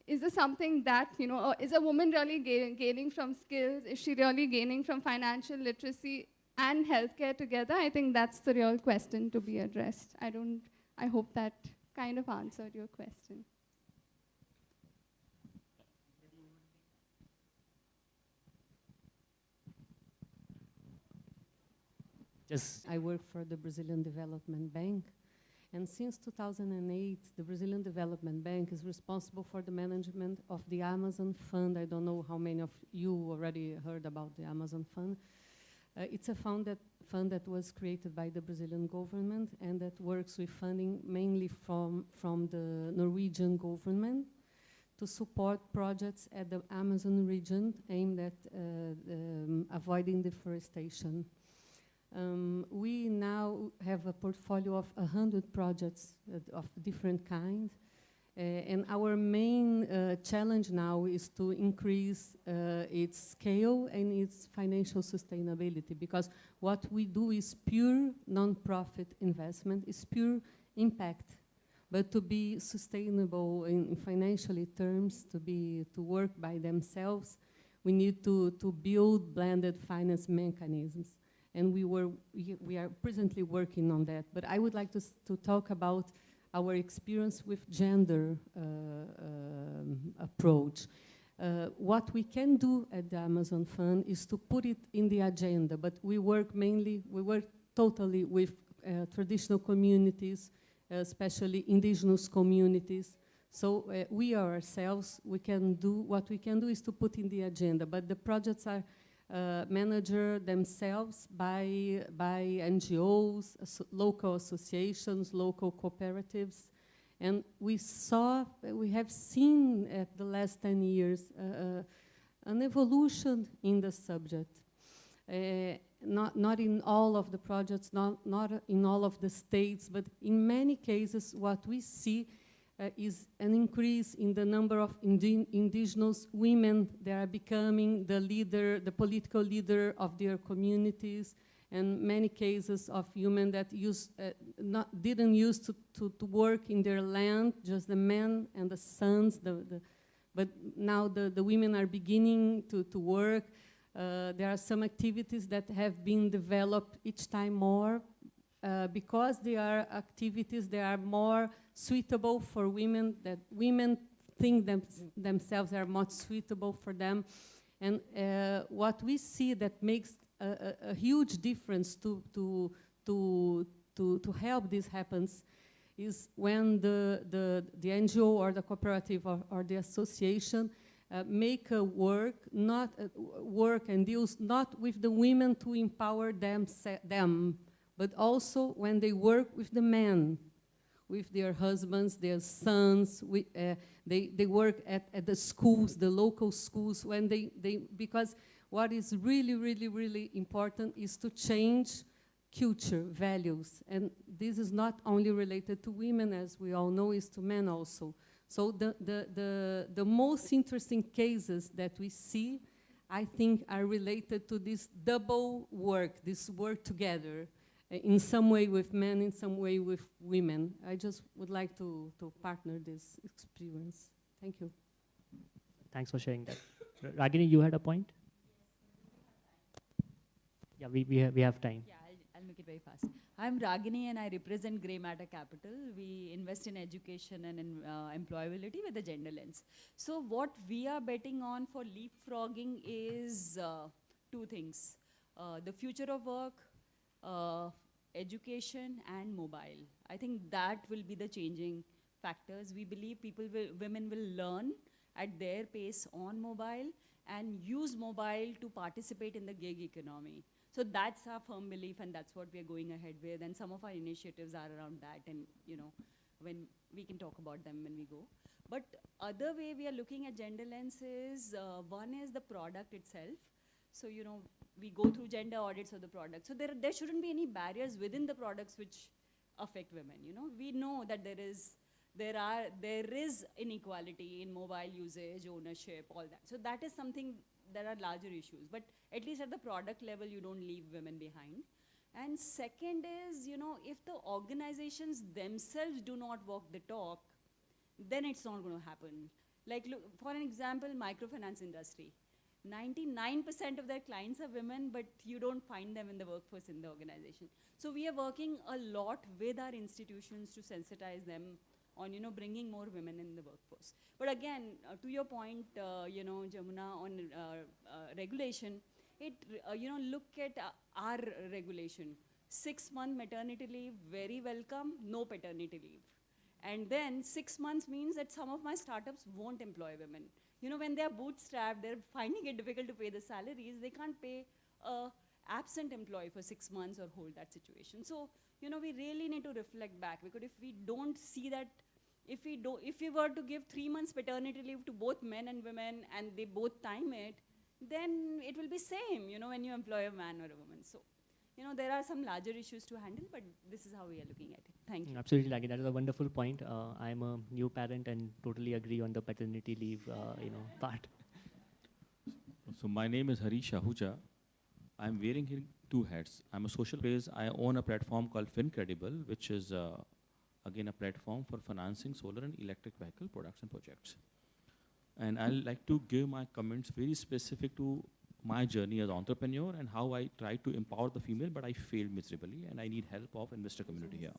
Is this something that, is a woman really gaining from skills? Is she really gaining from financial literacy and healthcare together? I think that's the real question to be addressed. I hope that kind of answered your question. I work for the Brazilian Development Bank. And since 2008, the Brazilian Development Bank is responsible for the management of the Amazon Fund. I don't know how many of you already heard about the Amazon Fund. It's a fund that was created by the Brazilian government and that works with funding mainly from the Norwegian government to support projects at the Amazon region aimed at avoiding deforestation. We now have a portfolio of 100 projects of different kinds. And our main challenge now is to increase its scale and its financial sustainability, because what we do is pure non-profit investment, is pure impact. But to be sustainable in financially terms, to work by themselves, we need to build blended finance mechanisms. And we are presently working on that. But I would like to talk about our experience with gender approach. What we can do at the Amazon Fund is to put it in the agenda, but we work totally with traditional communities, especially indigenous communities. So we ourselves, what we can do is to put in the agenda, but the projects are managed themselves by NGOs, local associations, local cooperatives. And we have seen at the last 10 years an evolution in the subject. Not in all of the projects, not in all of the states, but in many cases what we see is an increase in the number of indigenous women that are becoming the political leader of their communities, and many cases of women that didn't used to work in their land, just the men and the sons, but now the women are beginning to work. There are some activities that have been developed each time more, because they are activities that are more suitable for women, that women think themselves are more suitable for them. And what we see that makes a huge difference to help this happens is when the NGO or the cooperative or the association make a work and deals not with the women to empower them, but also when they work with the men, with their husbands, their sons. They work at the schools, the local schools, because what is really, really, really important is to change culture, values. And this is not only related to women, as we all know, is to men also. So the most interesting cases that we see, I think, are related to this double work, this work together, in some way with men, in some way with women. I just would like to partner this experience. Thank you. Thanks for sharing that. Ragini, you had a point? Yeah, we have time. Yeah, I'll make it very fast. I'm Ragini and I represent Grey Matter Capital. We invest in education and in employability with a gender lens. So what we are betting on for leapfrogging is two things. The future of work, education and mobile. I think that will be the changing factors. We believe women will learn at their pace on mobile and use mobile to participate in the gig economy. So that's our firm belief, and that's what we're going ahead with. And some of our initiatives are around that, and when we can talk about them when we go. But other way we are looking at gender lens is, one is the product itself. So we go through gender audits of the product. So there shouldn't be any barriers within the products which affect women. We know that there is inequality in mobile usage, ownership, all that. So that is something. There are larger issues, but at least at the product level, you don't leave women behind. And second is, if the organizations themselves do not walk the talk, then it's not going to happen. Like, look, for an example, microfinance industry. 99% of their clients are women, but you don't find them in the workforce in the organization. So we are working a lot with our institutions to sensitize them on, bringing more women in the workforce. But again, to your point, Jamuna, on regulation, look at our regulation. 6-month maternity leave, very welcome, no paternity leave. And then 6 months means that some of my startups won't employ women. When they're bootstrapped, they're finding it difficult to pay the salaries. They can't pay a absent employee for 6 months or hold that situation. So, we really need to reflect back, because if we don't see that, if we were to give 3 months paternity leave to both men and women and they both time it, then it will be same, when you employ a man or a woman. So, there are some larger issues to handle, but this is how we are looking at it. Thank you. Absolutely, Lagi. That is a wonderful point. I'm a new parent and totally agree on the paternity leave, part. So my name is Harish Ahuja. I'm wearing here 2 hats. I'm a social place. I own a platform called FinCredible, which is again a platform for financing solar and electric vehicle products and projects. And I'll like to give my comments very specific to my journey as entrepreneur and how I tried to empower the female, but I failed miserably, and I need help of investor community here.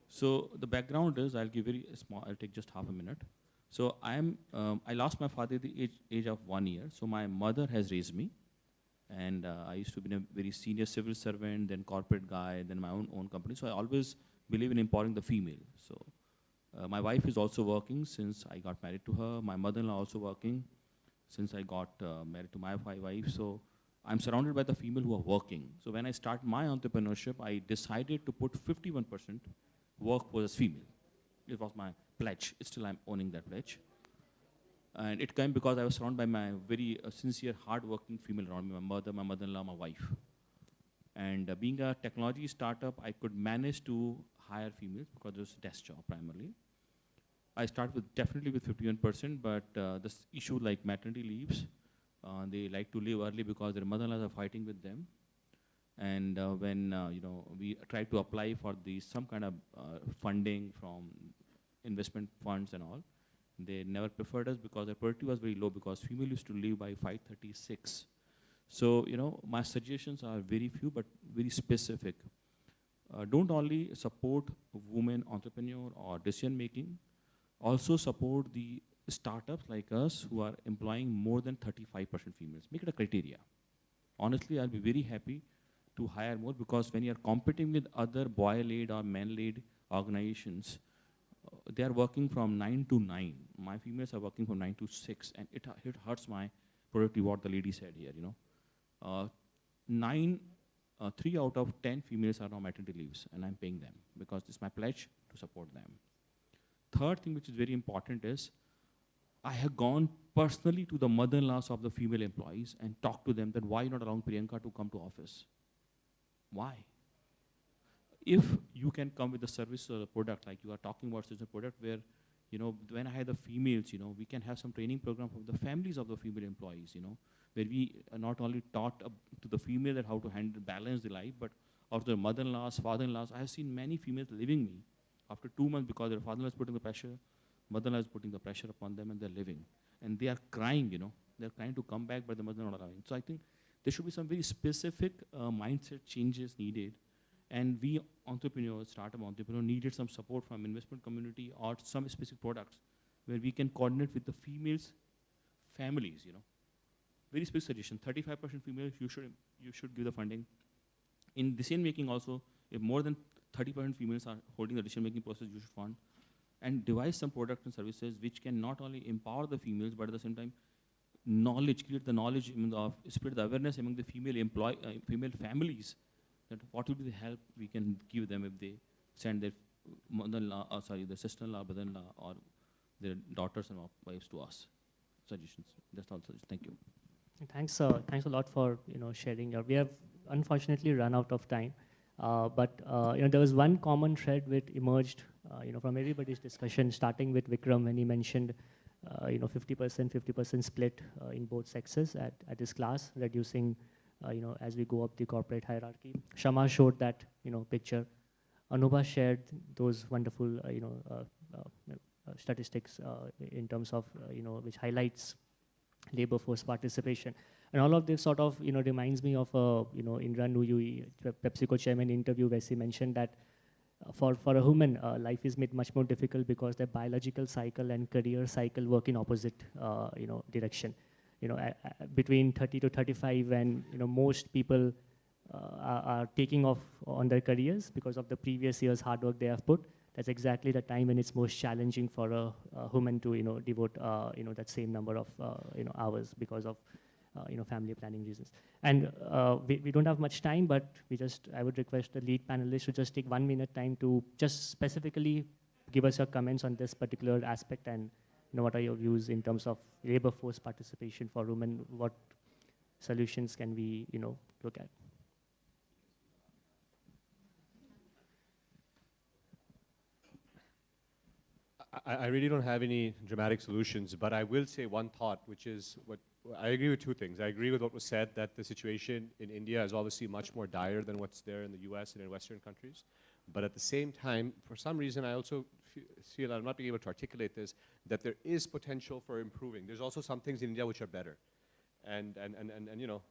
So the background is, I'll give very small, I'll take just half a minute. So I lost my father at the age of 1 year. So my mother has raised me, and I used to be a very senior civil servant, then corporate guy, then my own company. So I always believe in empowering the female. So my wife is also working since I got married to her. My mother-in-law also working since I got married to my wife. So I'm surrounded by the female who are working. So when I start my entrepreneurship, I decided to put 51% workforce as female. It was my pledge. Still I'm owning that pledge. And it came because I was surrounded by my very sincere, hard-working female around me, my mother, my mother-in-law, my wife. And being a technology startup, I could manage to hire females because it was a desk job primarily. I start with definitely with 51%, but this issue like maternity leaves, they like to leave early because their mother-in-laws are fighting with them. And when we tried to apply for some kind of funding from investment funds and all, they never preferred us because their productivity was very low, because female used to leave by 5:36. So my suggestions are very few but very specific. Don't only support women entrepreneur or decision making, also support the startups like us who are employing more than 35% females. Make it a criteria. Honestly, I'll be very happy to hire more, because when you're competing with other boy-led or man-led organizations, they are working from 9 to 9. My females are working from 9 to 6, and it hurts my productivity, what the lady said here, 3 out of 10 females are on maternity leaves, and I'm paying them because it's my pledge to support them. Third thing which is very important is, I have gone personally to the mother-in-laws of the female employees and talked to them that why you're not allowing Priyanka to come to office? Why? If you can come with a service or a product, like you are talking about such a product where, when I had the females, we can have some training program for the families of the female employees, where we not only taught to the female that how to balance the life, but also their mother-in-laws, father-in-laws. I have seen many females leaving me after 2 months because their father-in-law is putting the pressure, mother-in-law is putting the pressure upon them, and they're leaving. And they are crying, they're trying to come back, but the mother not allowing. So I think there should be some very specific mindset changes needed. And we entrepreneurs, startup entrepreneurs, needed some support from investment community or some specific products where we can coordinate with the females' families, Very specific suggestion, 35% females, you should give the funding. In decision making also, if more than 30% females are holding the decision making process, you should fund. And devise some products and services which can not only empower the females, but at the same time, create the knowledge, spread the awareness among the female families, that what would be the help we can give them if they send their mother-in-law, their sister-in-law, brother-in-law, or their daughters and wives to us. Suggestions. That's all. Thank you. Thanks a lot for sharing. We have unfortunately run out of time, but there was one common thread which emerged from everybody's discussion, starting with Vikram when he mentioned 50% split in both sexes at his class, reducing as we go up the corporate hierarchy. Shama showed that picture. Anubha shared those wonderful statistics in terms of, which highlights labor force participation. And all of this sort of, reminds me of, Indra Nuyui, PepsiCo chairman interview, where she mentioned that for a woman, life is made much more difficult because their biological cycle and career cycle work in opposite, direction. Between 30 to 35, when most people are taking off on their careers because of the previous year's hard work they have put, that's exactly the time when it's most challenging for a woman to devote that same number of hours because of family planning reasons. And we don't have much time, but I would request the lead panelists to just take 1 minute time to just specifically give us your comments on this particular aspect, and what are your views in terms of labor force participation for women? What solutions can we look at? I really don't have any dramatic solutions, but I will say one thought, which is I agree with two things. I agree with what was said, that the situation in India is obviously much more dire than what's there in the US and in Western countries. But at the same time, for some reason, I also feel, I'm not being able to articulate this, that there is potential for improving. There's also some things in India which are better. And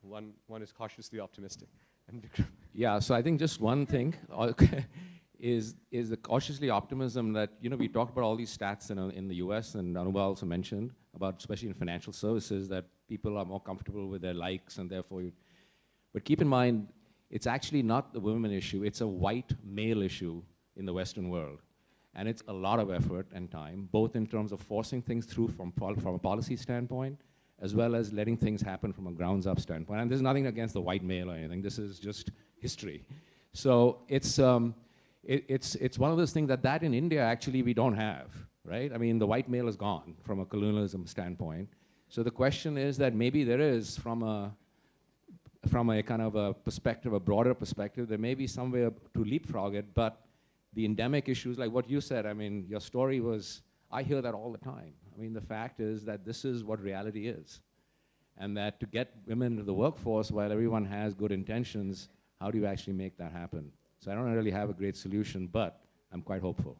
one is cautiously optimistic. Yeah, so I think just one thing is the cautiously optimism that, we talked about all these stats in the US, and Anubha also mentioned about, especially in financial services, that people are more comfortable with their likes, and therefore, but keep in mind, it's actually not the women issue, it's a white male issue in the Western world. And it's a lot of effort and time, both in terms of forcing things through from a policy standpoint, as well as letting things happen from a grounds up standpoint. And there's nothing against the white male or anything, this is just history. So it's one of those things that in India actually we don't have, right? I mean, the white male is gone from a colonialism standpoint. So the question is that maybe there is, from a kind of a perspective, a broader perspective, there may be some way to leapfrog it, but the endemic issues, like what you said, I mean, your story was, I hear that all the time. I mean, the fact is that this is what reality is. And that to get women into the workforce while everyone has good intentions, how do you actually make that happen? So I don't really have a great solution, but I'm quite hopeful.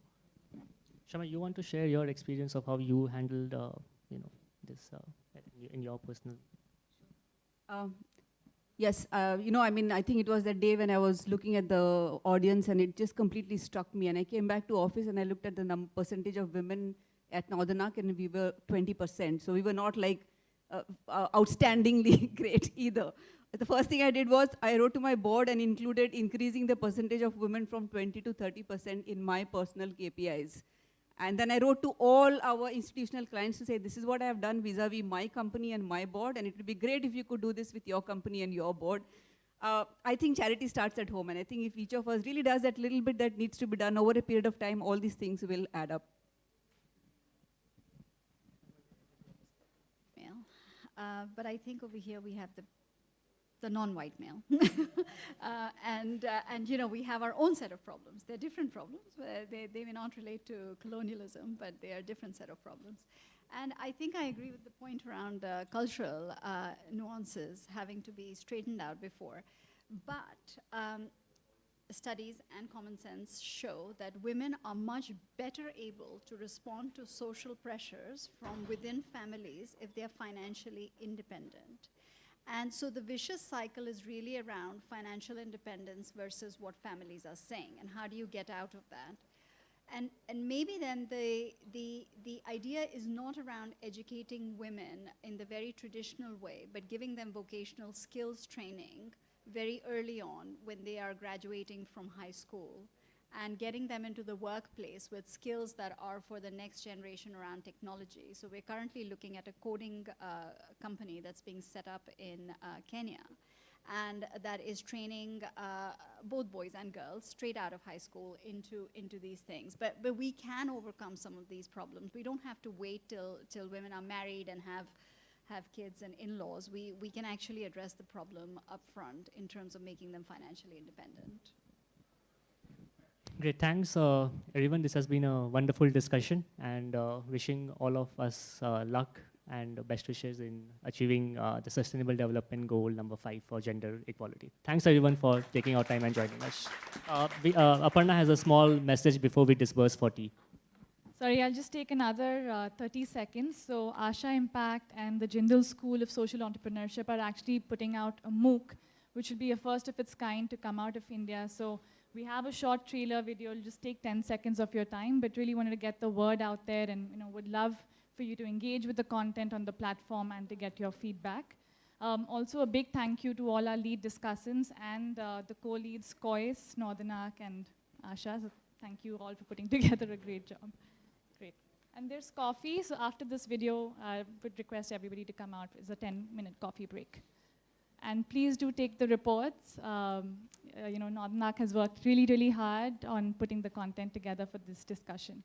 Shama, you want to share your experience of how you handled, this in your personal? Yes, I mean, I think it was that day when I was looking at the audience and it just completely struck me. And I came back to office and I looked at the percentage of women at Northern Arc, and we were 20%. So we were not like outstandingly great either. The first thing I did was I wrote to my board and included increasing the percentage of women from 20 to 30% in my personal KPIs. And then I wrote to all our institutional clients to say, this is what I have done vis-a-vis my company and my board, and it would be great if you could do this with your company and your board. I think charity starts at home, and I think if each of us really does that little bit that needs to be done over a period of time, all these things will add up. But I think over here we have the non-white male. And we have our own set of problems. They're different problems. They may not relate to colonialism, but they are a different set of problems. And I think I agree with the point around cultural nuances having to be straightened out before. But studies and common sense show that women are much better able to respond to social pressures from within families if they are financially independent. And so the vicious cycle is really around financial independence versus what families are saying, and how do you get out of that? And maybe then the idea is not around educating women in the very traditional way, but giving them vocational skills training very early on when they are graduating from high school, and getting them into the workplace with skills that are for the next generation around technology. So we're currently looking at a coding company that's being set up in Kenya, and that is training both boys and girls straight out of high school into these things. But we can overcome some of these problems. We don't have to wait till women are married and have kids and in-laws. We can actually address the problem up front in terms of making them financially independent. Great, thanks everyone. This has been a wonderful discussion, and wishing all of us luck and best wishes in achieving the Sustainable Development Goal number 5 for gender equality. Thanks everyone for taking our time and joining us. Aparna has a small message before we disperse for tea. Sorry, I'll just take another 30 seconds. So Asha Impact and the Jindal School of Social Entrepreneurship are actually putting out a MOOC, which will be a first of its kind to come out of India. So we have a short trailer video. It'll just take 10 seconds of your time, but really wanted to get the word out there and would love for you to engage with the content on the platform and to get your feedback. Also, a big thank you to all our lead discussants and the co-leads, Kois, Northernak, and Asha. So thank you all for putting together a great job. Great. And there's coffee. So after this video, I would request everybody to come out. It's a 10-minute coffee break. And please do take the reports. Northernak has worked really, really hard on putting the content together for this discussion.